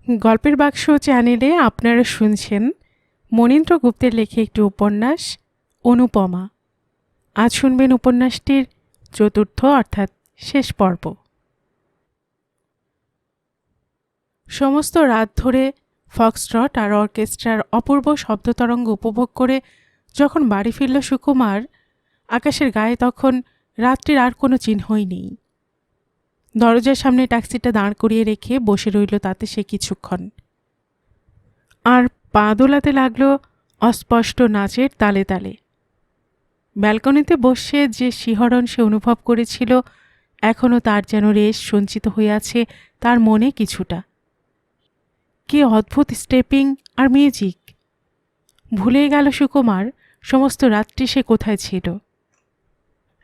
গল্পের বাক্স চ্যানেলে আপনারা শুনছেন মনীন্দ্র গুপ্তের লেখা একটি উপন্যাস অনুপমা। আজ শুনবেন উপন্যাসটির চতুর্থ অর্থাৎ শেষ পর্ব। সমস্ত রাত ধরে ফক্সট্রট আর অর্কেস্ট্রার অপূর্ব শব্দতরঙ্গ উপভোগ করে যখন বাড়ি ফিরল সুকুমার, আকাশের গায়ে তখন রাত্রির আর কোনো চিহ্নই নেই। দরজার সামনে ট্যাক্সিটা দাঁড় করিয়ে রেখে বসে রইল তাতে সে কিছুক্ষণ, আর পা দোলাতে লাগল অস্পষ্ট নাচের তালে তালে। ব্যালকনিতে বসে যে শিহরণ সে অনুভব করেছিল, এখনও তার যেন রেশ সঞ্চিত হয়ে আছে তার মনে কিছুটা। কি অদ্ভুত স্টেপিং আর মিউজিক! ভুলে গেল সুকুমার সমস্ত রাত্রি সে কোথায় ছিল।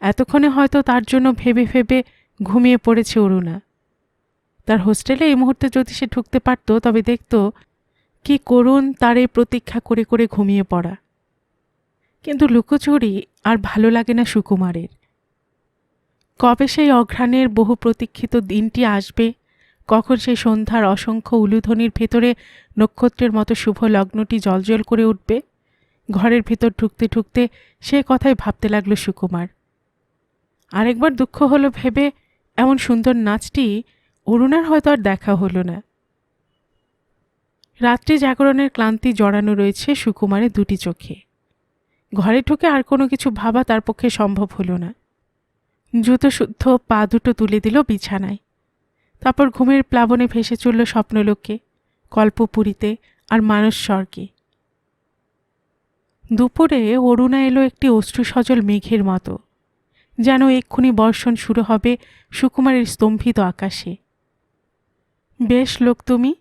এতক্ষণে হয়তো তার জন্য ভেবে ভেবে ঘুমিয়ে পড়েছে অরুণা। তার হোস্টেলে এই মুহূর্তে যদি সে ঢুকতে পারত, তবে দেখত কি করুণ তার এই প্রতীক্ষা করে করে ঘুমিয়ে পড়া। কিন্তু লুকোচুরি আর ভালো লাগে না সুকুমারের। কবে সেই অঘ্রাণের বহু প্রতীক্ষিত দিনটি আসবে, কখন সেই সন্ধ্যার অসংখ্য উলুধ্বনির ভেতরে নক্ষত্রের মতো শুভ লগ্নটি জ্বলজ্বল করে উঠবে, ঘরের ভেতর ঢুকতে ঢুকতে সে কথাই ভাবতে লাগল সুকুমার। আরেকবার দুঃখ হলো ভেবে এমন সুন্দর নাচটি অরুণার হয়তো আর দেখা হলো না। রাত্রি জাগরণের ক্লান্তি জড়ানো রয়েছে সুকুমারের দুটি চোখে। ঘরে ঢুকে আর কোনো কিছু ভাবা তার পক্ষে সম্ভব হলো না। জুতো শুদ্ধ পা দুটো তুলে দিল বিছানায়। তারপর ঘুমের প্লাবনে ভেসে চলল স্বপ্নলোকে, কল্পপুরীতে আর মানস স্বর্গে। দুপুরে অরুণা এলো একটি অশ্রুসজল মেঘের মতো, যেন এক্ষুনি বর্ষণ শুরু হবে সুকুমারের স্তম্ভিত আকাশে। বেশ লোক তুমি,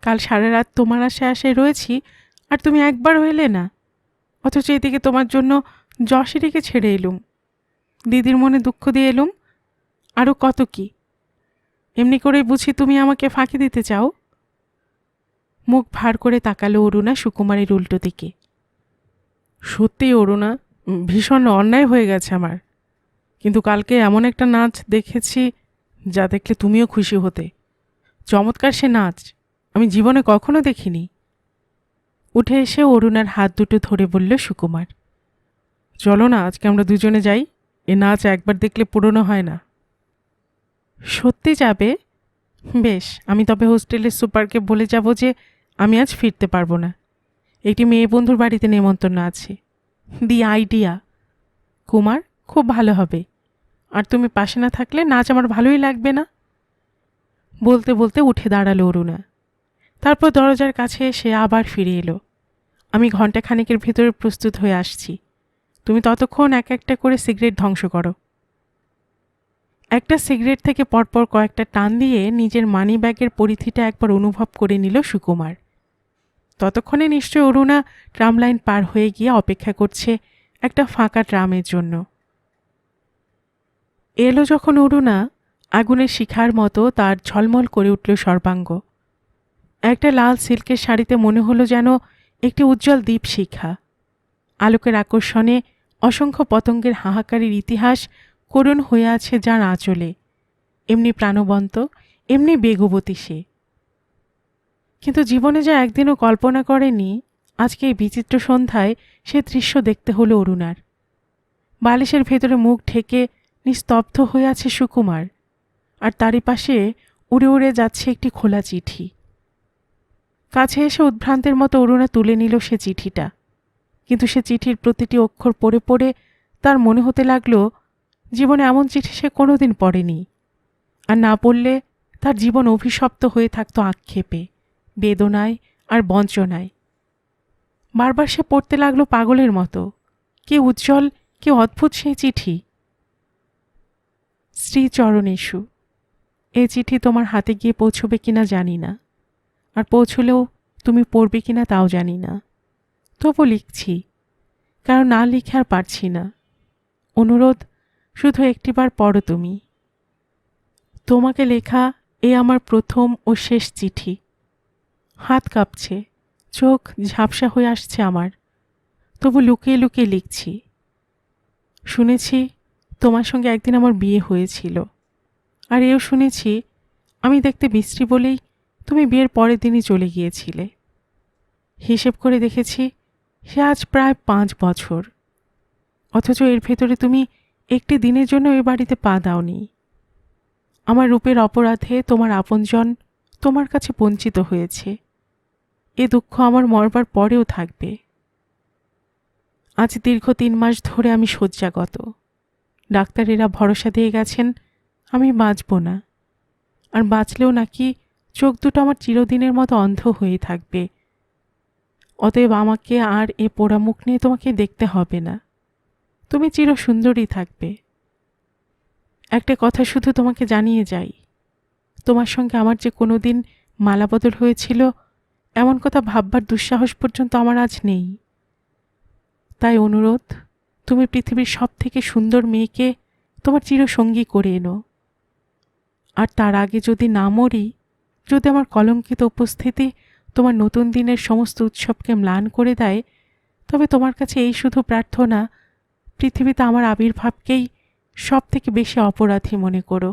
কাল সারা রাত তোমার আশায় রয়েছি আর তুমি একবারও এলে না, অথচ এদিকে তোমার জন্য যশিরিকে ছেড়ে এলুম, দিদির মনে দুঃখ দিয়ে এলুম, আরও কত কি। এমনি করেই বুঝি তুমি আমাকে ফাঁকি দিতে চাও? মুখ ভার করে তাকালো অরুণা সুকুমারের উল্টো দিকে। সত্যি অরুণা, ভীষণ অন্যায় হয়ে গেছে আমার, কিন্তু কালকে এমন একটা নাচ দেখেছি যা দেখলে তুমিও খুশি হতে। চমৎকার সে নাচ, আমি জীবনে কখনো দেখিনি। উঠে এসে অরুণার হাত দুটো ধরে বলল সুকুমার, চলো না আজকে আমরা দুজনে যাই, এ নাচ একবার দেখলে পুরনো হয় না। সত্যি যাবে? বেশ, আমি তবে হোস্টেলের সুপারকে বলে যাব যে আমি আজ ফিরতে পারবো না, একটি মেয়ে বন্ধুর বাড়িতে নেমন্তন্ন আছে। দি আইডিয়া কুমার, খুব ভালো হবে। আর তুমি পাশে না থাকলে নাচ আমার ভালোই লাগবে না। বলতে বলতে উঠে দাঁড়ালো অরুণা। তারপর দরজার কাছে এসে আবার ফিরে এলো। আমি ঘণ্টাখানেকের ভেতরে প্রস্তুত হয়ে আসছি, তুমি ততক্ষণ এক একটা করে সিগারেট ধ্বংস করো। একটা সিগারেট থেকে পরপর কয়েকটা টান দিয়ে নিজের মানি ব্যাগের পরিধিটা একবার অনুভব করে নিল সুকুমার। ততক্ষণে নিশ্চয় অরুণা ট্রাম লাইন পার হয়ে গিয়ে অপেক্ষা করছে একটা ফাঁকা ট্রামের জন্য। এলো যখন অরুণা, আগুনের শিখার মতো তার ঝলমল করে উঠল সর্বাঙ্গ। একটা লাল সিল্কের শাড়িতে মনে হলো যেন একটি উজ্জ্বল দ্বীপ শিখা। আলোকের আকর্ষণে অসংখ্য পতঙ্গের হাহাকারের ইতিহাস করুণ হয়ে আছে যার আঁচলে। এমনি প্রাণবন্ত, এমনি বেগবতী সে। কিন্তু জীবনে যা একদিনও কল্পনা করেনি, আজকে এই বিচিত্র সন্ধ্যায় সে দৃশ্য দেখতে হলো অরুণার। বালিশের ভেতরে মুখ ঢেকে নিস্তব্ধ হয়ে আছে সুকুমার, আর তারই পাশে উড়ে উড়ে যাচ্ছে একটি খোলা চিঠি। কাছে এসে উদ্ভ্রান্তের মতো অরুণা তুলে নিল সে চিঠিটা, কিন্তু সে চিঠির প্রতিটি অক্ষর পড়ে পড়ে তার মনে হতে লাগলো জীবনে এমন চিঠি সে কোনোদিন পড়েনি, আর না পড়লে তার জীবন অভিশপ্ত হয়ে থাকতো আক্ষেপে, বেদনায় আর বঞ্চনায়। বারবার সে পড়তে লাগলো পাগলের মতো। কি উজ্জ্বল, কি অদ্ভুত সেই চিঠি। শ্রীচরণেষু, এই চিঠি তোমার হাতে গিয়ে পৌঁছবে কিনা জানি না, আর পৌঁছলেও তুমি পড়বে কিনা তাও জানি না। তবু লিখছি, কারণ না লিখে আর পারছি না। অনুরোধ, শুধু একটিবার পড়ো তুমি। তোমাকে লেখা এ আমার প্রথম ও শেষ চিঠি। হাত কাঁপছে, চোখ ঝাপসা হয়ে আসছে আমার, তবু লুকিয়ে লুকিয়ে লিখছি। শুনেছি তোমার সঙ্গে একদিন আমার বিয়ে হয়েছিল, আর এও শুনেছি আমি দেখতে বিশ্রী বলেই তুমি বিয়ের পরের দিনই চলে গিয়েছিলে। হিসেব করে দেখেছি সে আজ প্রায় 5 বছর, অথচ এর ভেতরে তুমি একটি দিনের জন্য ওই বাড়িতে পা দাওনি। আমার রূপের অপরাধে তোমার আপনজন তোমার কাছে বঞ্চিত হয়েছে। এ দুঃখ আমার মরবার পরেও থাকবে। আজ দীর্ঘ 3 মাস ধরে আমি শয্যাগত। ডাক্তারেরা ভরসা দিয়ে গেছেন আমি বাঁচব না, আর বাঁচলেও নাকি চোখ দুটো আমার চিরদিনের মতো অন্ধ হয়ে থাকবে। অতএব আমাকে আর এ পোড়া মুখ নিয়ে তোমাকে দেখতে হবে না, তুমি চির সুন্দরী থাকবে। একটা কথা শুধু তোমাকে জানিয়ে যাই, তোমার সঙ্গে আমার যে কোনো দিন মালাবদল হয়েছিল এমন কথা ভাববার দুঃসাহস পর্যন্ত আমার আজ নেই। তাই অনুরোধ, তুমি পৃথিবীর সব থেকে সুন্দর মেয়েকে তোমার চিরসঙ্গী করে এনো। আর তার আগে যদি না মরি, যদি আমার কলঙ্কিত উপস্থিতি তোমার নতুন দিনের সমস্ত উৎসবকে ম্লান করে দেয়, তবে তোমার কাছে এই শুধু প্রার্থনা, পৃথিবীতে আমার আবির্ভাবকেই সব থেকে বেশি অপরাধী মনে করো,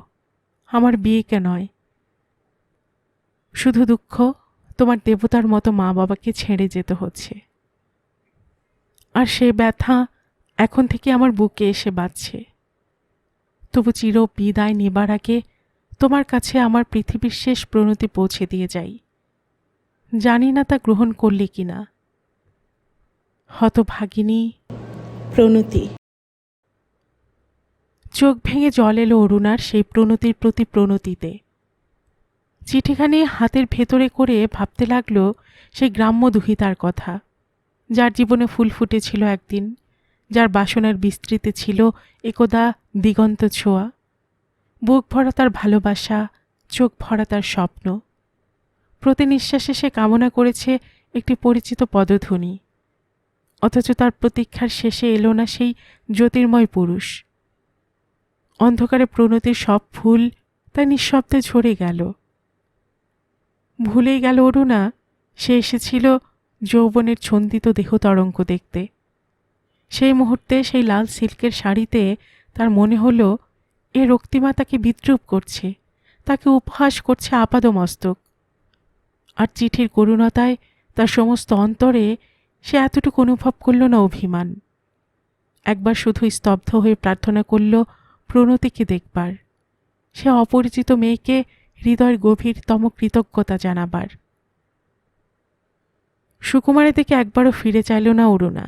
আমার বিয়েকে নয়। শুধু দুঃখ, তোমার দেবতার মতো মা বাবাকে ছেড়ে যেতে হচ্ছে, আর সে ব্যথা এখন থেকে আমার বুকে এসে বাজছে। তবু চির বিদায় নেবার আগে তোমার কাছে আমার পৃথিবীর শেষ প্রণতি পৌঁছে দিয়ে যাই। জানি না তা গ্রহণ করলে কিনা। হতভাগিনী প্রণতি। চোখ ভেঙে জল এলো অরুণার সেই প্রণতির প্রতি প্রণতিতে। চিঠিখানি হাতের ভেতরে করে ভাবতে লাগল সেই গ্রাম্য দুহিতার কথা, যার জীবনে ফুল ফুটেছিল একদিন, যার বাসনার বিস্তৃতি ছিল একদা দিগন্ত ছোঁয়া। বুক ভরা তার ভালোবাসা, চোখ ভরা তার স্বপ্ন। প্রতি নিঃশ্বাসে সে কামনা করেছে একটি পরিচিত পদধ্বনি, অথচ তার প্রতীক্ষার শেষে এলো না সেই জ্যোতির্ময় পুরুষ। অন্ধকারে প্রণতির সব ফুল তাই নিঃশব্দে ঝরে গেল। ভুলেই গেল অরুণা সে এসেছিল যৌবনের ছন্দিত দেহতরঙ্গ দেখতে। সেই মুহূর্তে সেই লাল সিল্কের শাড়িতে তার মনে হলো এ রক্তিমা তাকে বিদ্রূপ করছে, তাকে উপহাস করছে আপাদমস্তক। আর চিঠির করুণতায় তার সমস্ত অন্তরে সে এতটুকু অনুভব করল না অভিমান। একবার শুধু স্তব্ধ হয়ে প্রার্থনা করল প্রণতিকে দেখবার, সে অপরিচিত মেয়েকে হৃদয়ের গভীরতম কৃতজ্ঞতা জানাবার। সুকুমারের দিকে একবারও ফিরে চাইল না অরুণা।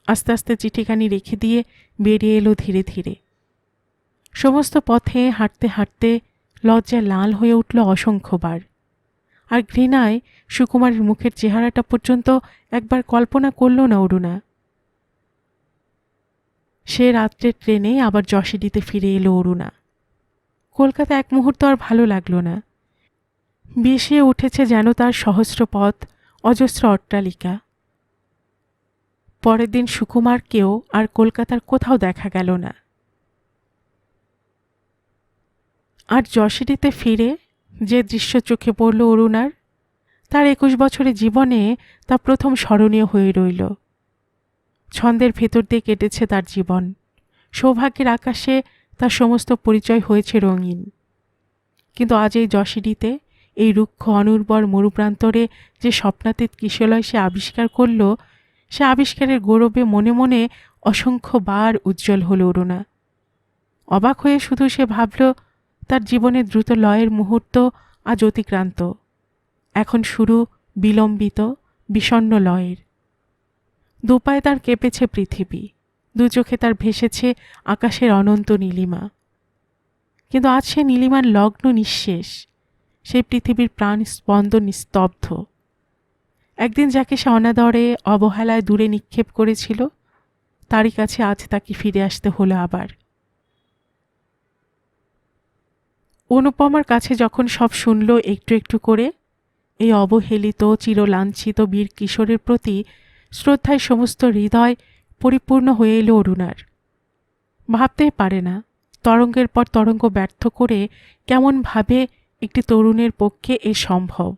আস্তে আস্তে চিঠিখানি রেখে দিয়ে বেরিয়ে এলো ধীরে ধীরে। সমস্ত পথে হাঁটতে হাঁটতে লজ্জায় লাল হয়ে উঠল অসংখ্যবার, আর ঘৃণায় সুকুমারের মুখের চেহারাটা পর্যন্ত একবার কল্পনা করল না অরুণা। সে রাত্রের ট্রেনে আবার যশোডিতে ফিরে এলো অরুণা। কলকাতা এক মুহূর্ত আর ভালো লাগলো না। বেশিয়ে উঠেছে যেন তার সহস্র পথ, অজস্র অট্টালিকা। পরের দিন সুকুমারকেও আর কলকাতার কোথাও দেখা গেল না। আর যশোডিতে ফিরে যে দৃশ্য চোখে পড়ল অরুণার, তার 21 বছরের জীবনে তা প্রথম স্মরণীয় হয়ে রইল। ছন্দের ভেতর দিয়ে কেটেছে তার জীবন। সৌভাগ্যের আকাশে তার সমস্ত পরিচয় হয়েছে রঙিন। কিন্তু আজ এই যশোডিতে, এই রুক্ষ অনুর্বর মরুপ্রান্তরে যে স্বপ্নাতীত কিশলয় সে আবিষ্কার করল, সে আবিষ্কারের গৌরবে মনে মনে অসংখ্যবার উজ্জ্বল হল অরুণা। অবাক হয়ে শুধু সে ভাবল তার জীবনের দ্রুত লয়ের মুহূর্ত আজ অতিক্রান্ত। এখন শুরু বিলম্বিত বিষণ্ণ লয়ের। দুপায়ে তার কেঁপেছে পৃথিবী, দু চোখে তার ভেসেছে আকাশের অনন্ত নীলিমা। কিন্তু আজ সে নীলিমার লগ্ন নিঃশেষ, সেই পৃথিবীর প্রাণ স্পন্দন স্তব্ধ। একদিন যাকে সে অনাদরে অবহেলায় দূরে নিক্ষেপ করেছিল, তারই কাছে আজ তাকে ফিরে আসতে হলো আবার। অনুপমার কাছে যখন সব শুনল একটু একটু করে, এই অবহেলিত চিরলাঞ্ছিত বীর কিশোরের প্রতি শ্রদ্ধায় সমস্ত হৃদয় পরিপূর্ণ হয়ে এলো অরুণার। ভাবতেই পারে না তরঙ্গের পর তরঙ্গ ব্যর্থ করে কেমনভাবে একটি তরুণের পক্ষে এ সম্ভব।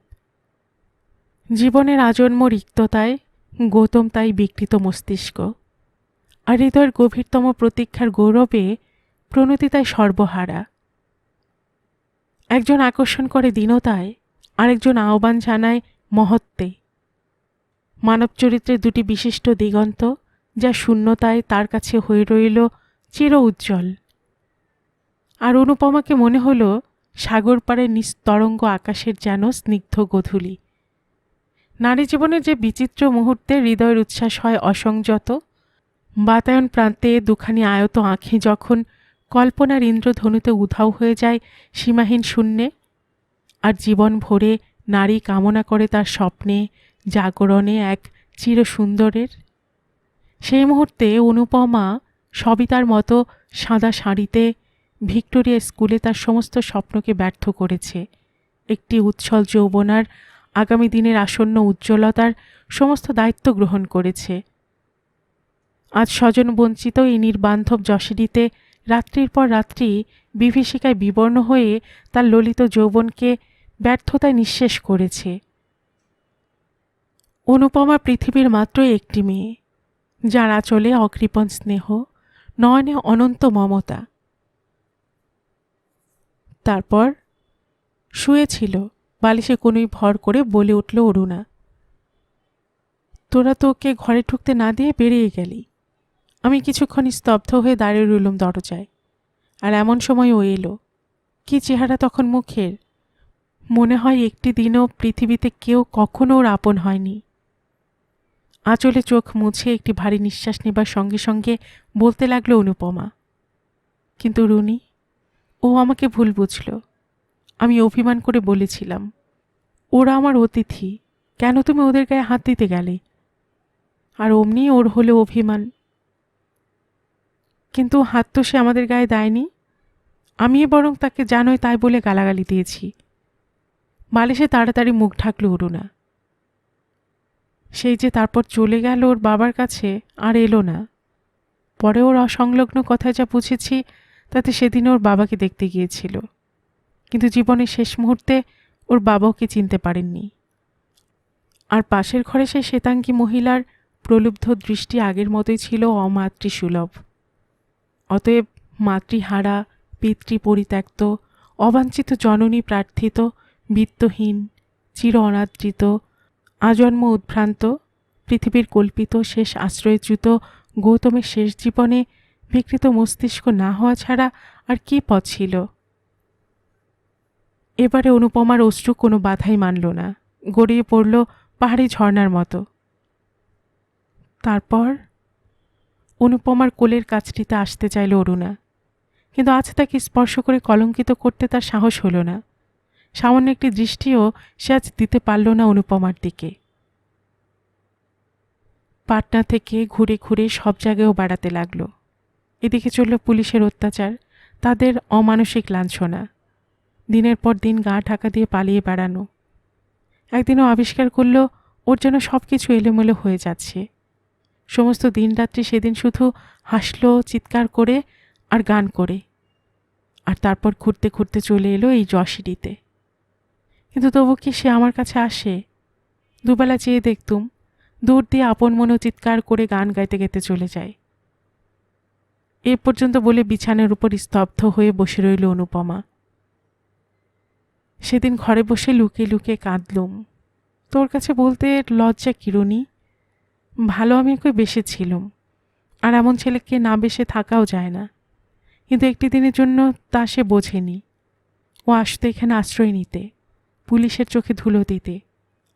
জীবনের আজন্ম রিক্ততায় গৌতম তাই বিকৃত মস্তিষ্ক, আর হৃদয়ের গভীরতম প্রতীক্ষার গৌরবে প্রণতি তাই সর্বহারা। একজন আকর্ষণ করে দীনতায়, আরেকজন আহ্বান জানায় মহত্বে। মানব চরিত্রের দুটি বিশিষ্ট দিগন্ত, যা শূন্যতায় তার কাছে হয়ে রইল চির উজ্জ্বল। আর অনুপমাকে মনে হলো সাগর পাড়ে নিস্তরঙ্গ আকাশের যেন স্নিগ্ধ গোধূলি। নারী জীবনের যে বিচিত্র মুহূর্তে হৃদয়ের উচ্ছ্বাস হয় অসংযত, বাতায়ন প্রান্তে দুখানি আয়ত আঁখি যখন কল্পনার ইন্দ্রধনুতে উধাও হয়ে যায় সীমাহীন শূন্যে, আর জীবন ভরে নারী কামনা করে তার স্বপ্নে জাগরণে এক চিরসুন্দরের, সেই মুহূর্তে অনুপমা সবিতার মতো সাদা শাড়িতে ভিক্টোরিয়া স্কুলে তার সমস্ত স্বপ্নকে ব্যর্থ করেছে। একটি উচ্ছল যৌবনার আগামী দিনের আসন্ন উজ্জ্বলতার সমস্ত দায়িত্ব গ্রহণ করেছে। আজ স্বজন বঞ্চিত এই নির্বান্ধব যশোরীতে রাত্রির পর রাত্রি বিভীষিকায় বিবর্ণ হয়ে তার ললিত যৌবনকে ব্যর্থতায় নিঃশেষ করেছে। অনুপমা পৃথিবীর মাত্র একটি মেয়ে, যার আঁচলে অকৃপণ স্নেহ, নয়নে অনন্ত মমতা। তারপর শুয়েছিল, বালিশে কোনোই ভর করে বলে উঠল অরুণা, তোরা তো ওকে ঘরে ঢুকতে না দিয়ে বেরিয়ে গেলি। আমি কিছুক্ষণ স্তব্ধ হয়ে দাঁড়িয়ে রইলুম দরজায়। আর এমন সময় ও এলো। কি চেহারা তখন মুখের! মনে হয় একটি দিনও পৃথিবীতে কেউ কখনো ওর আপন হয়নি। আঁচলে চোখ মুছে একটি ভারী নিঃশ্বাস নেবার সঙ্গে সঙ্গে বলতে লাগলো অনুপমা, কিন্তু রুনি, ও আমাকে ভুল বুঝল। আমি অভিমান করে বলেছিলাম, ওরা আমার অতিথি, কেন তুমি ওদের গায়ে হাত দিতে গেলে? আর অমনি ওর হলো অভিমান। কিন্তু হাত তো সে আমাদের গায়ে দেয়নি। আমি বরং তাকে জানোই তাই বলে গালাগালি দিয়েছি। বালিশে তাড়াতাড়ি মুখ ঢাকল অরুণা। সেই যে তারপর চলে গেল ওর বাবার কাছে, আর এলো না। পরে ওর অসংলগ্ন কথায় যা বুঝেছি, তাতে সেদিন ওর বাবাকে দেখতে গিয়েছিল, কিন্তু জীবনের শেষ মুহূর্তে ওর বাবা ওকে চিনতে পারেননি। আর পাশের ঘরে সেই শ্বেতাঙ্গী মহিলার প্রলুব্ধ দৃষ্টি আগের মতোই ছিল অমাতৃসুলভ। অতএব মাতৃহারা, পিতৃপরিত্যক্ত, অবাঞ্ছিত জননী প্রার্থিত, বিত্তহীন, চির অনাদৃত, আজন্ম উদ্ভ্রান্ত, পৃথিবীর কল্পিত শেষ আশ্রয়চ্যুত গৌতমের শেষ জীবনে বিকৃত মস্তিষ্ক না হওয়া ছাড়া আর কী পথ ছিল? এবারে অনুপমার অশ্রু কোনো বাধাই মানল না, গড়িয়ে পড়ল পাহাড়ি ঝর্ণার মতো। তারপর অনুপমার কোলের কাছটিতে আসতে চাইল অরুণা, কিন্তু আজ তাকে স্পর্শ করে কলঙ্কিত করতে তার সাহস হলো না। সামান্য একটি দৃষ্টিও সে আজ দিতে পারল না অনুপমার দিকে। পাটনা থেকে ঘুরে ঘুরে সব জায়গায়ও বেড়াতে লাগলো। এদিকে চলল পুলিশের অত্যাচার, তাদের অমানসিক লাঞ্ছনা, দিনের পর দিন গা ঢাকা দিয়ে পালিয়ে বেড়ানো। একদিনও আবিষ্কার করল ওর যেন সব কিছু এলোমেলো হয়ে যাচ্ছে। সমস্ত দিনরাত্রি সেদিন শুধু হাসলো চিৎকার করে আর গান করে। আর তারপর ঘুরতে ঘুরতে চলে এলো এই যশোরীতে। কিন্তু তবু কি সে আমার কাছে আসে? দুবেলা চেয়ে দেখতুম, দূর দিয়ে আপন মনে চিৎকার করে গান গাইতে গাইতে চলে যায়। এ পর্যন্ত বলে বিছানার উপর স্তব্ধ হয়ে বসে রইল অনুপমা। সেদিন ঘরে বসে লুকিয়ে লুকিয়ে কাঁদলুম। তোর কাছে বলতে লজ্জা কিরণী, ভালো আমি ওকে বেসেছিলুম, আর এমন ছেলেকে না বেসে থাকাও যায় না। কিন্তু একটি দিনের জন্য তা সে বোঝেনি। ও আসতো এখানে আশ্রয় নিতে, পুলিশের চোখে ধুলো দিতে,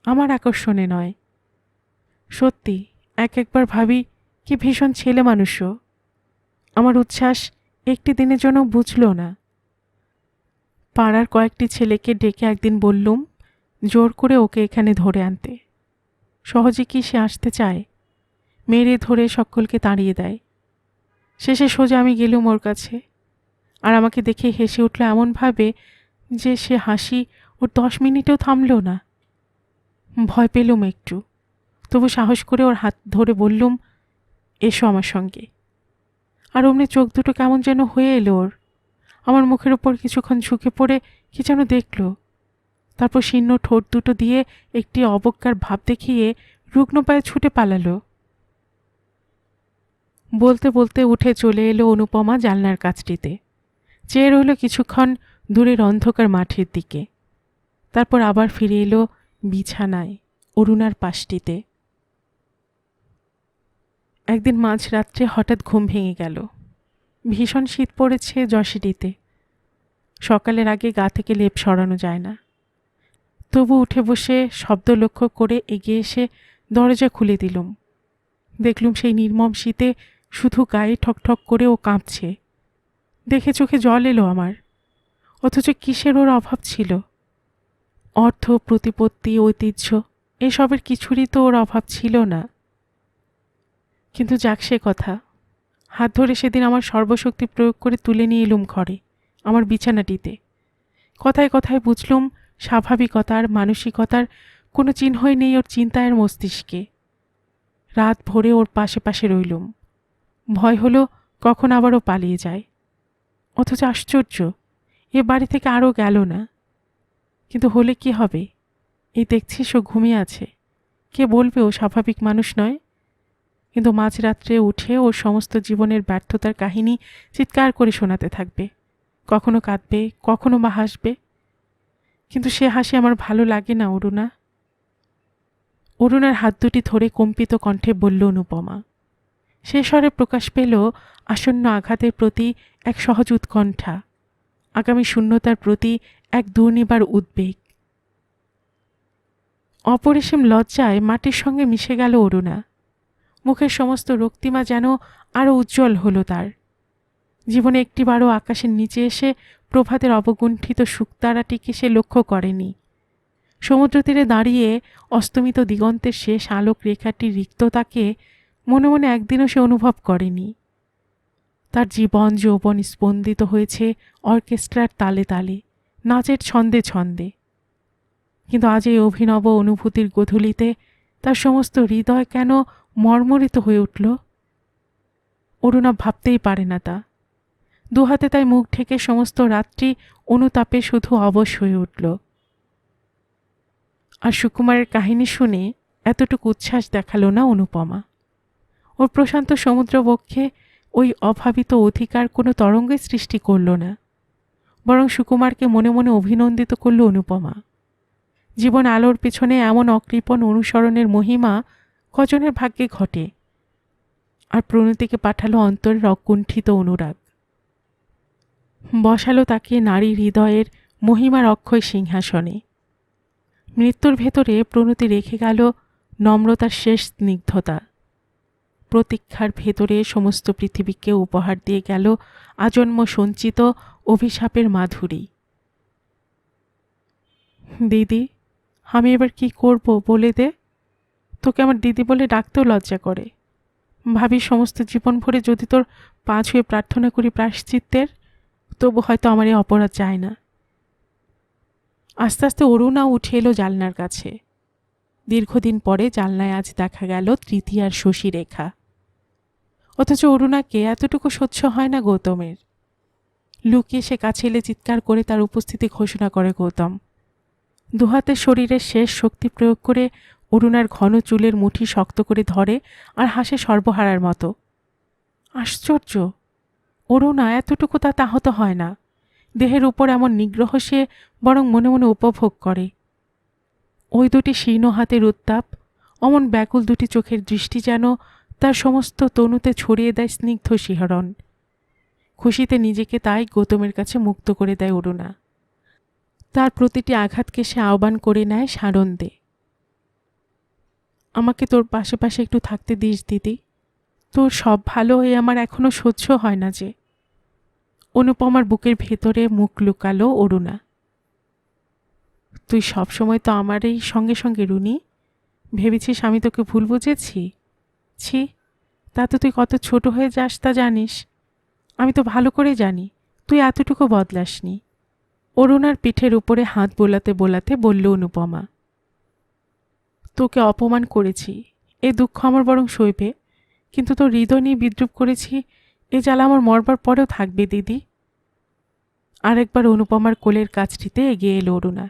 আমার আকর্ষণে নয়। সত্যি একবার ভাবি কি ভীষণ ছেলে মানুষও। আমার উচ্ছ্বাস একটি দিনের জন্য বুঝল না। পাড়ার কয়েকটি ছেলেকে ডেকে একদিন বললুম জোর করে ওকে এখানে ধরে আনতে। সহজে কি সে আসতে চায়? মেরে ধরে সকলকে তাড়িয়ে দেয়। শেষে সোজা আমি গেলুম ওর কাছে, আর আমাকে দেখে হেসে উঠল এমনভাবে যে সে হাসি ওর 10 মিনিটেও থামল না। ভয় পেলুম একটু, তবু সাহস করে ওর হাত ধরে বললুম, এসো আমার সঙ্গে। আর অমনি চোখ দুটো কেমন যেন হয়ে এলো ওর। আমার মুখের ওপর কিছুক্ষণ ঝুঁকে পড়ে কি যেন দেখল, তারপর শীর্ণ ঠোঁট দুটো দিয়ে একটি অবজ্ঞার ভাব দেখিয়ে রুগ্ন পায়ে ছুটে পালালো। বলতে বলতে উঠে চলে এলো অনুপমা জানলার কাছটিতে, চেয়ে রইল কিছুক্ষণ দূরের অন্ধকার মাঠের দিকে। তারপর আবার ফিরে এলো বিছানায়, অরুণার পাশটিতে। একদিন মাঝরাত্রে হঠাৎ ঘুম ভেঙে গেল। ভীষণ শীত পড়েছে যশিটিতে। সকালের আগে গা থেকে লেপ সরানো যায় না। তবু উঠে বসে শব্দ লক্ষ্য করে এগিয়ে এসে দরজা খুলে দিলুম। দেখলুম সেই নির্মম শীতে শুধু গায়ে ঠকঠক করে ও কাঁপছে। দেখে চোখে জল এলো আমার। অথচ কিসের ওর অভাব ছিল? অর্থ, প্রতিপত্তি, ঐতিহ্য এসবের কিছুরই তো ওর অভাব ছিল না। কিন্তু যাক সে কথা। হাত ধরে সেদিন আমার সর্বশক্তি প্রয়োগ করে তুলে নিয়ে এলুম ঘরে, আমার বিছানাটিতে। কথায় কথায় বুঝলুম স্বাভাবিকতার, মানসিকতার কোনো চিহ্নই নেই ওর চিন্তায়ের মস্তিষ্কে। রাত ভরে ওর পাশে পাশে রইলুম। ভয় হলো কখন আবারও পালিয়ে যায়। অথচ আশ্চর্য, এ বাড়ি থেকে আরও গেল না। কিন্তু হলে কি হবে? এই দেখছিস ও ঘুমিয়ে আছে। কে বলবে ও স্বাভাবিক মানুষ নয়? কিন্তু মাঝরাত্রে উঠে ওর সমস্ত জীবনের ব্যর্থতার কাহিনী চিৎকার করে শোনাতে থাকবে। কখনো কাঁদবে, কখনো বা হাসবে। কিন্তু সে হাসি আমার ভালো লাগে না অরুণা। অরুণার হাত দুটি ধরে কম্পিত কণ্ঠে বলল অনুপমা। সে স্বরে প্রকাশ পেল আসন্ন আঘাতের প্রতি এক সহজ উৎকণ্ঠা, আগামী শূন্যতার প্রতি এক দুর্নিবার উদ্বেগ। অপরিসীম লজ্জায় মাটির সঙ্গে মিশে গেল অরুণা। মুখের সমস্ত রক্তিমা যেন আরও উজ্জ্বল হলো তার। জীবনে একটিবারও আকাশের নিচে এসে প্রভাতের অবগুণ্ঠিত শুকতারাটিকে সে লক্ষ্য করেনি। সমুদ্র তীরে দাঁড়িয়ে অস্তমিত দিগন্তের শেষ আলোক রেখাটির রিক্ততাকে মনে মনে একদিনও সে অনুভব করেনি। তার জীবন যৌবন স্পন্দিত হয়েছে অর্কেস্ট্রার তালে তালে, নাচের ছন্দে ছন্দে। কিন্তু আজ এই অভিনব অনুভূতির গোধূলিতে তার সমস্ত হৃদয় কেন মর্মরিত হয়ে উঠল? অরুণা ভাবতেই পারে না তা। দুহাতে তাই মুখ ঢেকে সমস্ত রাত্রি অনুতাপে শুধু অবশ হয়ে উঠল। আর সুকুমারের কাহিনী শুনে এতটুকু উচ্ছ্বাস দেখালো না অনুপমা। ওর প্রশান্ত সমুদ্র বক্ষে ওই অভাবিত অধিকার কোনো তরঙ্গের সৃষ্টি করল না, বরং সুকুমারকে মনে মনে অভিনন্দিত করল অনুপমা। জীবন আলোর পেছনে এমন অকৃপণ অনুসরণের মহিমা কজনের ভাগ্যে ঘটে। আর প্রণতিকে পাঠালো অন্তরের অকুণ্ঠিত অনুরাগ। বসালো তাকে নারী হৃদয়ের মহিমার অক্ষয় সিংহাসনে। মৃত্যুর ভেতরে প্রণতি রেখে গেল নম্রতার শেষ স্নিগ্ধতা। প্রতীক্ষার ভেতরে সমস্ত পৃথিবীকে উপহার দিয়ে গেল আজন্ম সঞ্চিত অভিশাপের মাধুরী। দিদি, আমি এবার কি করব বলে দে। তোকে আমার দিদি বলে ডাকতেও লজ্জা করে। ভাবি সমস্ত জীবন ভরে যদি তোর পা ছুঁয়ে প্রার্থনা করি প্রায়শ্চিত্তের, তবু হয়তো আমার এই অপরাধ যায় না। আস্তে আস্তে অরুণা উঠে এলো জানলার কাছে। দীর্ঘদিন পরে জানলায় আজ দেখা গেল তৃতীয় আর শশী রেখা। অথচ অরুণাকে এতটুকু সহ্য হয় না গৌতমের। লুকিয়ে সে কাছে এলে চিৎকার করে তার উপস্থিতি ঘোষণা করে গৌতম। দুহাতে শরীরের শেষ শক্তি প্রয়োগ করে অরুণার ঘন চুলের মুঠি শক্ত করে ধরে আর হাসে সর্বহারার মতো। আশ্চর্য, অরুণা এতটুকু তা আহত হয় না। দেহের উপর এমন নিগ্রহ সে বরং মনে মনে উপভোগ করে। ওই দুটি শীর্ণ হাতের উত্তাপ, অমন ব্যাকুল দুটি চোখের দৃষ্টি যেন তার সমস্ত তনুতে ছড়িয়ে দেয় স্নিগ্ধ শিহরণ। খুশিতে নিজেকে তাই গৌতমের কাছে মুক্ত করে দেয় অরুণা। তার প্রতিটি আঘাতকে সে আহ্বান করে নেয় সানন্দে। আমাকে তোর পাশে পাশে একটু থাকতে দিস দিদি। তোর সব ভালো হয়ে আমার এখনো সহ্য হয় না যে। অনুপমার বুকের ভেতরে মুখ লুকালো অরুণা। তুই সবসময় তো আমারই সঙ্গে সঙ্গে রুনি। ভেবেছিস আমি তোকে ভুল বুঝেছি? ছি, তাতে তুই কত ছোট হয়ে যাস তা জানিস? আমি তো ভালো করে জানি তুই এতটুকু বদলাসনি। অরুণার পিঠের উপরে হাত বোলাতে বোলাতে বলল অনুপমা। তোকে অপমান করেছি, এ দুঃখ আমার বরং সইবে, কিন্তু তোর হৃদয় নিয়ে বিদ্রুপ করেছি, এ জ্বালা আমার মরবার পরেও থাকবে দিদি। আরেকবার অনুপমার কোলের কাছটিতে এগিয়ে এলো অরুণা।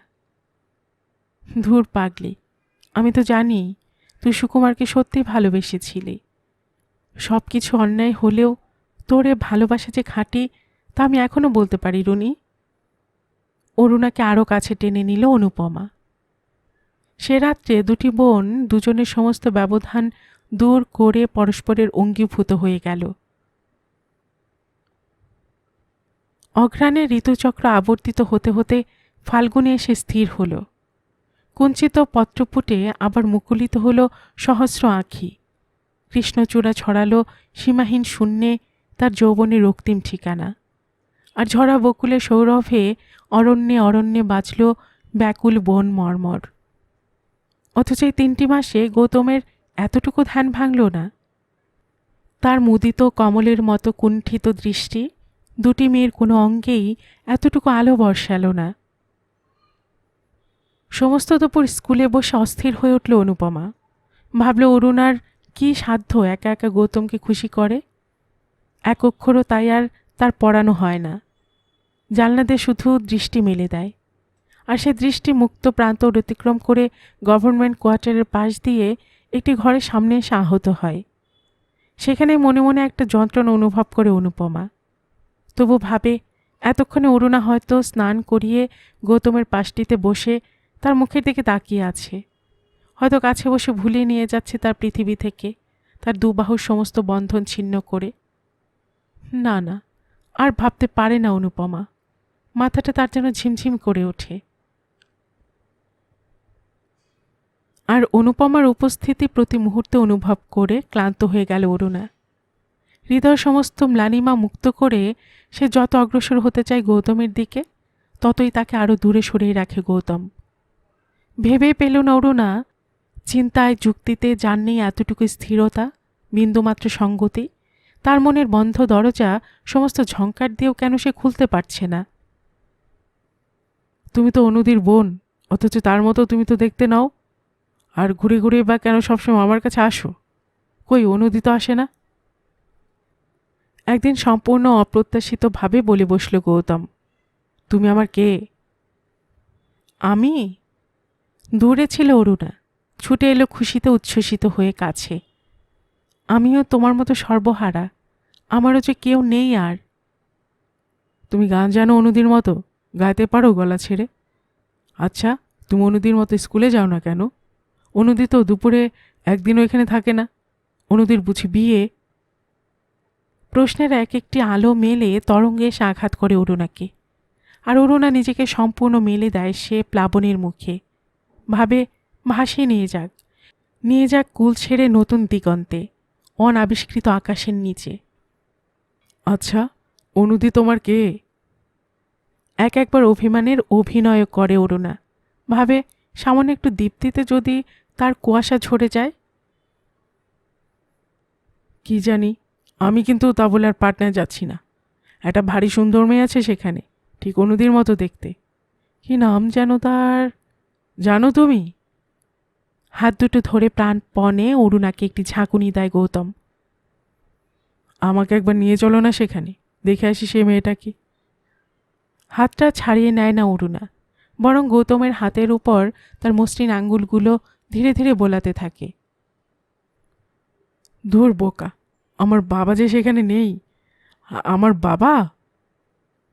ধুর পাগলি, আমি তো জানি তুই সুকুমারকে সত্যি ভালোবেসেছিলি। সব কিছু অন্যায় হলেও তোর এ ভালোবাসা যে খাঁটি তা আমি এখনো বলতে পারি রুনি। অরুণাকে আরও কাছে টেনে নিল অনুপমা। সে রাত্রে দুটি বোন দুজনের সমস্ত ব্যবধান দূর করে পরস্পরের অঙ্গীভূত হয়ে গেল। অঘ্রাণের ঋতুচক্র আবর্তিত হতে হতে ফাল্গুনে এসে স্থির হল। কুঞ্চিত পত্রপুটে আবার মুকুলিত হল সহস্র আঁখি। কৃষ্ণচূড়া ছড়ালো সীমাহীন শূন্যে তার যৌবনের রক্তিম ঠিকানা। আর ঝরা বকুলের সৌরভে অরণ্যে অরণ্যে বাজল ব্যাকুল বন মর্মর। অথচ এই 3টি মাসে গৌতমের এতটুকু ধ্যান ভাঙল না। তার মুদিত কমলের মতো কুণ্ঠিত দৃষ্টি দুটি মেয়ের কোনো অঙ্গেই এতটুকু আলো বর্ষাল না। সমস্ত দুপুর স্কুলে বসে অস্থির হয়ে উঠল অনুপমা। ভাবল অরুণার কি সাধ্য একা একা গৌতমকে খুশি করে। এক অক্ষরও তাই আর তার পড়ানো হয় না। জানলা দিয়ে শুধু দৃষ্টি মেলে দেয়। আর সে দৃষ্টি মুক্ত প্রান্ত অতিক্রম করে গভর্নমেন্ট কোয়ার্টারের পাশ দিয়ে একটি ঘরের সামনে এসে আহত হয়। সেখানে মনে মনে একটা যন্ত্রণা অনুভব করে অনুপমা। তবু ভাবে এতক্ষণে অরুণা হয়তো স্নান করিয়ে গৌতমের পাশটিতে বসে তার মুখের দিকে তাকিয়ে আছে। হয়তো কাছে বসে ভুলিয়ে নিয়ে যাচ্ছে তার পৃথিবী থেকে, তার দুবাহুর সমস্ত বন্ধন ছিন্ন করে। না না, আর ভাবতে পারে না অনুপমা। মাথাটা তার যেন ঝিমঝিম করে ওঠে। আর অনুপমার উপস্থিতি প্রতি মুহূর্তে অনুভব করে ক্লান্ত হয়ে গেল অরুণা। হৃদয় সমস্ত ম্লানিমা মুক্ত করে সে যত অগ্রসর হতে চায় গৌতমের দিকে, ততই তাকে আরও দূরে সরিয়ে রাখে গৌতম। ভেবে পেল না অরুণা, চিন্তায় যুক্তিতে যার নেই এতটুকু স্থিরতা, বিন্দুমাত্র সঙ্গতি, তার মনের বন্ধ দরজা সমস্ত ঝংকার দিয়েও কেন সে খুলতে পারছে না। তুমি তো অনুদির বোন, অথচ তার মতো তুমি তো দেখতে নাও। আর ঘুরে ঘুরে বা কেন সবসময় আমার কাছে আসো? কই অনুদি তো আসে না। একদিন সম্পূর্ণ অপ্রত্যাশিতভাবে বলে বসল গৌতম, তুমি আমার কে? আমি? দূরে ছিল অরুণা, ছুটে এলো খুশিতে উচ্ছ্বসিত হয়ে কাছে। আমিও তোমার মতো সর্বহারা, আমারও যে কেউ নেই আর। তুমি গান জানো অনুদির মতো? গাইতে পারো গলা ছেড়ে? আচ্ছা, তুমি অনুদির মতো স্কুলে যাও না কেন? অনুদি তো দুপুরে একদিনও এখানে থাকে না। অনুদির বুঝি বিয়ে? প্রশ্নের এক একটি আলো মেলে তরঙ্গে এসে আঘাত করে অরুণাকে। আর অরুণা নিজেকে সম্পূর্ণ মেলে দেয় সে প্লাবনের মুখে। ভাবে ভাসিয়ে নিয়ে যাক কুল ছেড়ে নতুন দিগন্তে, অনাবিষ্কৃত আকাশের নিচে। আচ্ছা, অনুদি তোমার কে? একবার অভিমানের অভিনয় করে অরুণা। ভাবে সামান্য একটু দীপ্তিতে যদি তার কুয়াশা ঝরে যায়। কি জানি, আমি কিন্তু তা বলে আর পাটনায় যাচ্ছি না। একটা ভারী সুন্দর মেয়ে আছে সেখানে, ঠিক অনুদির মতো দেখতে। কি নাম যেন তার? জানো তুমি? হাত দুটো ধরে প্রাণপণে অরুণাকে একটি ঝাঁকুনি দেয় গৌতম। আমাকে একবার নিয়ে চলো না সেখানে, দেখে আসি সে মেয়েটাকে। হাতটা ছাড়িয়ে নেয় না অরুণা, বরং গৌতমের হাতের উপর তার মসৃণ আঙ্গুলগুলো ধীরে ধীরে বোলাতে থাকে। ধুর বোকা, আমার বাবা যে সেখানে নেই। আমার বাবা?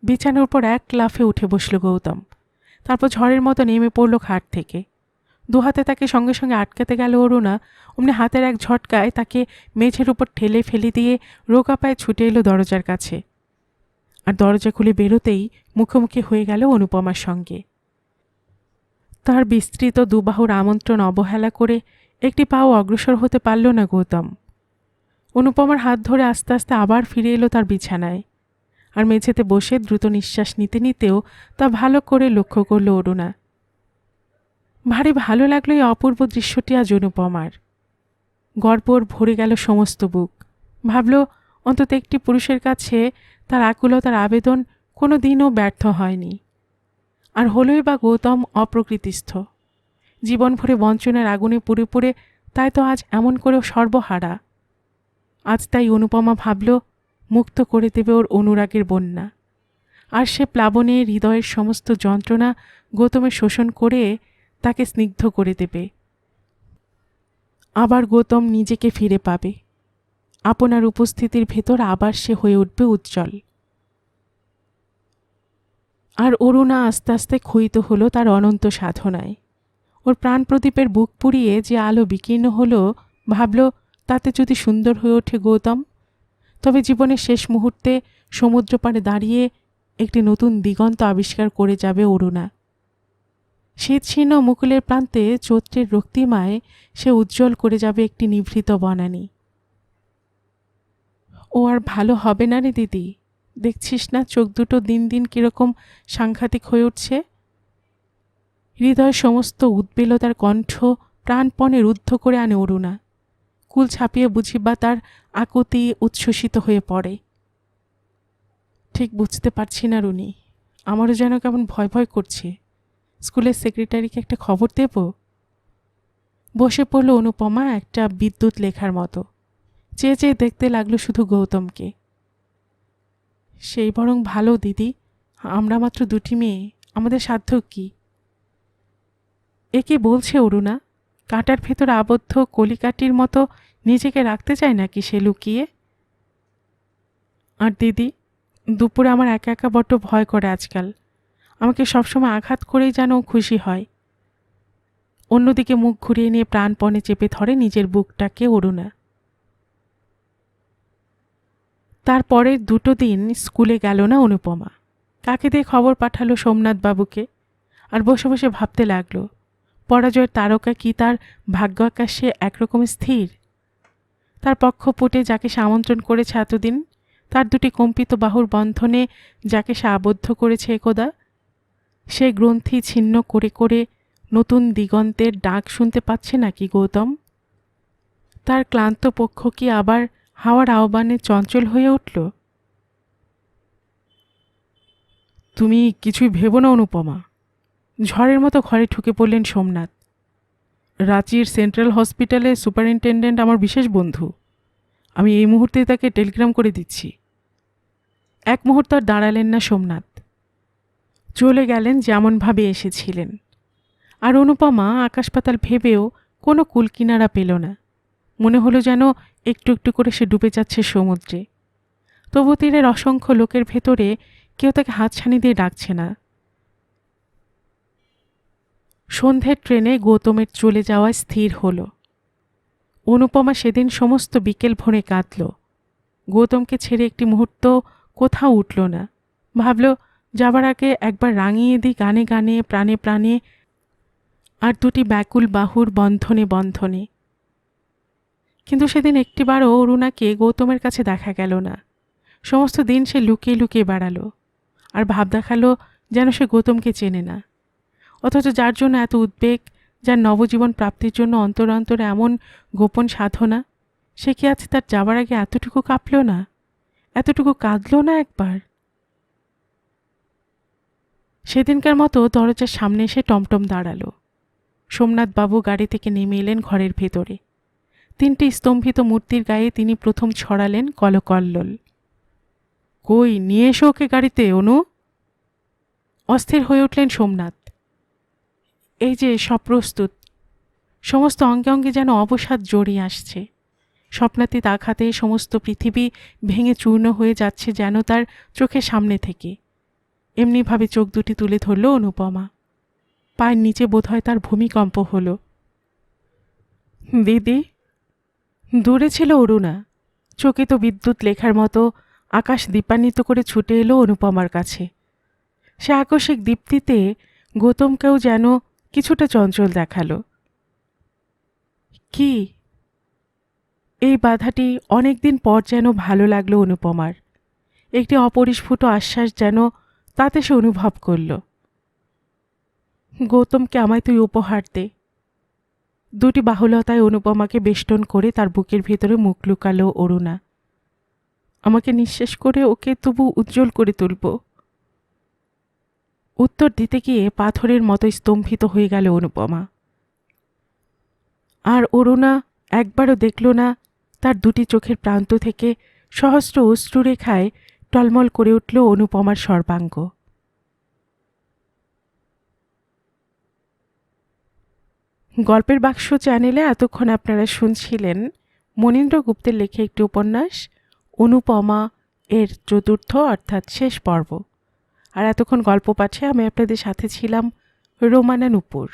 বিছানার উপর এক লাফে উঠে বসল গৌতম। তারপর ঝড়ের মতো নেমে পড়ল খাট থেকে। দুহাতে তাকে সঙ্গে সঙ্গে আটকাতে গেল অরুণা, অমনি হাতের এক ঝটকায় তাকে মেঝের উপর ঠেলে ফেলে দিয়ে রোগা পায়ে ছুটে এলো দরজার কাছে। আর দরজা খুলে বেরোতেই মুখোমুখি হয়ে গেল অনুপমার সঙ্গে। তার বিস্তৃত দুবাহুর আমন্ত্রণ অবহেলা করে একটি পাও অগ্রসর হতে পারল না গৌতম। অনুপমার হাত ধরে আস্তে আস্তে আবার ফিরে এলো তার বিছানায়। আর মেঝেতে বসে দ্রুত নিঃশ্বাস নিতে নিতেও তা ভালো করে লক্ষ্য করল অরুণা। ভারী ভালো লাগলো এই অপূর্ব দৃশ্যটি আজ অনুপমার। গর্বর ভরে গেল সমস্ত বুক। ভাবল অন্তত একটি পুরুষের কাছে তার আকুলতার আবেদন কোনো দিনও ব্যর্থ হয়নি। আর হলোই বা গৌতম অপ্রকৃতিস্থ, জীবন ভরে বঞ্চনার আগুনে পুড়ে পুড়ে, তাই তো আজ এমন করেও সর্বহারা। আজ তাই অনুপমা ভাবল মুক্ত করে দেবে ওর অনুরাগের বন্যা। আর সে প্লাবনে হৃদয়ের সমস্ত যন্ত্রণা গৌতমের শোষণ করে তাকে স্নিগ্ধ করে দেবে। আবার গৌতম নিজেকে ফিরে পাবে। আপনার উপস্থিতির ভেতর আবার সে হয়ে উঠবে উজ্জ্বল। আর অরুণা আস্তে আস্তে ক্ষয়িত হলো তার অনন্ত সাধনায়। ওর প্রাণপ্রদীপের বুক পুড়িয়ে যে আলো বিকীর্ণ হলো, ভাবল তাতে যদি সুন্দর হয়ে ওঠে গৌতম, তবে জীবনের শেষ মুহূর্তে সমুদ্র পাড়ে দাঁড়িয়ে একটি নতুন দিগন্ত আবিষ্কার করে যাবে অরুণা। শীতশীর্ণ মুকুলের প্রান্তে চৈত্রের রক্তিমায় সে উজ্জ্বল করে যাবে একটি নিভৃত বনানী। ও আর ভালো হবে না রে দিদি, দেখছিস না চোখ দুটো দিন দিন কিরকম সাংঘাতিক হয়ে উঠছে। হৃদয় সমস্ত উদ্বেলতার কণ্ঠ প্রাণপণে রুদ্ধ করে আনে অরুণা। কুল ছাপিয়ে বুঝিবা তার আকুতি উচ্ছ্বসিত হয়ে পড়ে। ঠিক বুঝতে পারছি না রুনি, আমারও যেন কেমন ভয় ভয় করছে। স্কুলের সেক্রেটারিকে একটা খবর দেব। বসে পড়ল অনুপমা একটা বিদ্যুৎ লেখার মতো, চেয়ে চেয়ে দেখতে লাগলো শুধু গৌতমকে। সেই বরং ভালো দিদি, আমরা মাত্র দুটি মেয়ে, আমাদের সাধ্য কি? একে বলছে অরুণা? কাঁটার ভেতর আবদ্ধ কলিকাটির মতো নিজেকে রাখতে চায় নাকি সে লুকিয়ে? আর দিদি, দুপুরে আমার একা একা বড্ড ভয় করে আজকাল। আমাকে সবসময় আঘাত করেই যেন খুশি হয়। অন্যদিকে মুখ ঘুরিয়ে নিয়ে প্রাণপণে চেপে ধরে নিজের বুকটাকে অরুণা। তারপরে 2 দিন স্কুলে গেল না অনুপমা। কাকে দিয়ে খবর পাঠালো সোমনাথ বাবুকে, আর বসে বসে ভাবতে লাগলো পরাজয়ের তারকা কি তার ভাগ্য আকাশে একরকম স্থির? তার পক্ষপটে যাকে সে আমন্ত্রণ করেছে এতদিন, তার 2টি কম্পিত বাহুর বন্ধনে যাকে সে আবদ্ধ করেছে একদা, সে গ্রন্থি ছিন্ন করে করে নতুন দিগন্তের ডাক শুনতে পাচ্ছে নাকি গৌতম? তার ক্লান্ত পক্ষ কি আবার হাওয়ার আহ্বানে চঞ্চল হয়ে উঠল? তুমি কিছুই ভেবো না অনুপমা, ঝড়ের মতো ঘরে ঢুকে পড়লেন সোমনাথ। রাঁচির সেন্ট্রাল হসপিটালে সুপারিনটেন্ডেন্ট আমার বিশেষ বন্ধু। আমি এই মুহূর্তে তাকে টেলিগ্রাম করে দিচ্ছি। এক মুহূর্ত আর দাঁড়ালেন না সোমনাথ, চলে গেলেন যেমনভাবে এসেছিলেন। আর অনুপমা আকাশ পাতাল ভেবেও কোনো কুলকিনারা পেল না। মনে হলো যেন একটু একটু করে সে ডুবে যাচ্ছে সমুদ্রে। তবু তীরের অসংখ্য লোকের ভেতরে কেউ তাকে হাতছানি দিয়ে ডাকছে না। সন্ধ্যের ট্রেনে গৌতমের চলে যাওয়া স্থির হল। অনুপমা সেদিন সমস্ত বিকেল ভরে কাঁদল। গৌতমকে ছেড়ে একটি মুহূর্ত কোথাও উঠল না। ভাবল যাবার আগে একবার রাঙিয়ে দিই গানে গানে, প্রাণে প্রাণে, আর 2টি ব্যাকুল বাহুর বন্ধনে বন্ধনে। কিন্তু সেদিন একটিবারও অরুণাকে গৌতমের কাছে দেখা গেল না। সমস্ত দিন সে লুকিয়ে লুকিয়ে বেড়ালো, আর ভাব দেখালো যেন সে গৌতমকে চেনে না। অথচ যার জন্য এত উদ্বেগ, যার নবজীবন প্রাপ্তির জন্য অন্তরে অন্তরে এমন গোপন সাধনা, সে কি আজ তার যাবার আগে এতটুকু কাঁপল না, এতটুকু কাঁদল না একবার? সেদিনকার মতো দরজার সামনে এসে টমটম দাঁড়ালো। সোমনাথবাবু গাড়ি থেকে নেমে এলেন ঘরের ভেতরে। 3টি স্তম্ভিত মূর্তির গায়ে তিনি প্রথম ছড়ালেন কলকল্লোল। কই, নিয়ে এসো ওকে গাড়িতে অনু। অস্থির হয়ে উঠলেন সোমনাথ। এই যে সব প্রস্তুত। সমস্ত অঙ্গে অঙ্গে যেন অবসাদ জড়িয়ে আসছে। স্বপ্নাতীত আঘাতে সমস্ত পৃথিবী ভেঙে চূর্ণ হয়ে যাচ্ছে যেন তার চোখের সামনে থেকে। এমনিভাবে চোখ দুটি তুলে ধরল অনুপমা। পায়ের নিচে বোধহয় তার ভূমিকম্প হল। দিদি। দূরে ছিল অরুণা, চকিত বিদ্যুৎ লেখার মতো আকাশ দীপান্বিত করে ছুটে এলো অনুপমার কাছে। সে আকস্মিক দীপ্তিতে গৌতমকেও যেন কিছুটা চঞ্চল দেখালো। কি? এই বাধাটি অনেকদিন পর যেন ভালো লাগলো অনুপমার। একটি অপরিস্ফুট আশ্বাস যেন তাতে সে অনুভব করল। গৌতমকে আমায় তুই উপহার দে। 2টি বাহুলতায় অনুপমাকে বেষ্টন করে তার বুকের ভেতরে মুখ লুকালো অরুণা। আমাকে নিঃশেষ করে ওকে তবু উজ্জ্বল করে তুলব। উত্তর দিতে গিয়ে পাথরের মতো স্তম্ভিত হয়ে গেল অনুপমা। আর অরুণা একবারও দেখল না তার 2টি চোখের প্রান্ত থেকে সহস্র অশ্রুরেখায় টলমল করে উঠল অনুপমার সর্বাঙ্গ। গল্পের বাক্স চ্যানেলে এতক্ষণ আপনারা শুনছিলেন মনীন্দ্র গুপ্তের লেখা একটি উপন্যাস অনুপমা এর 4র্থ অর্থাৎ শেষ পর্ব। আর এতক্ষণ গল্প পাঠে আমি আপনাদের সাথে ছিলাম রোমানা নূপুর।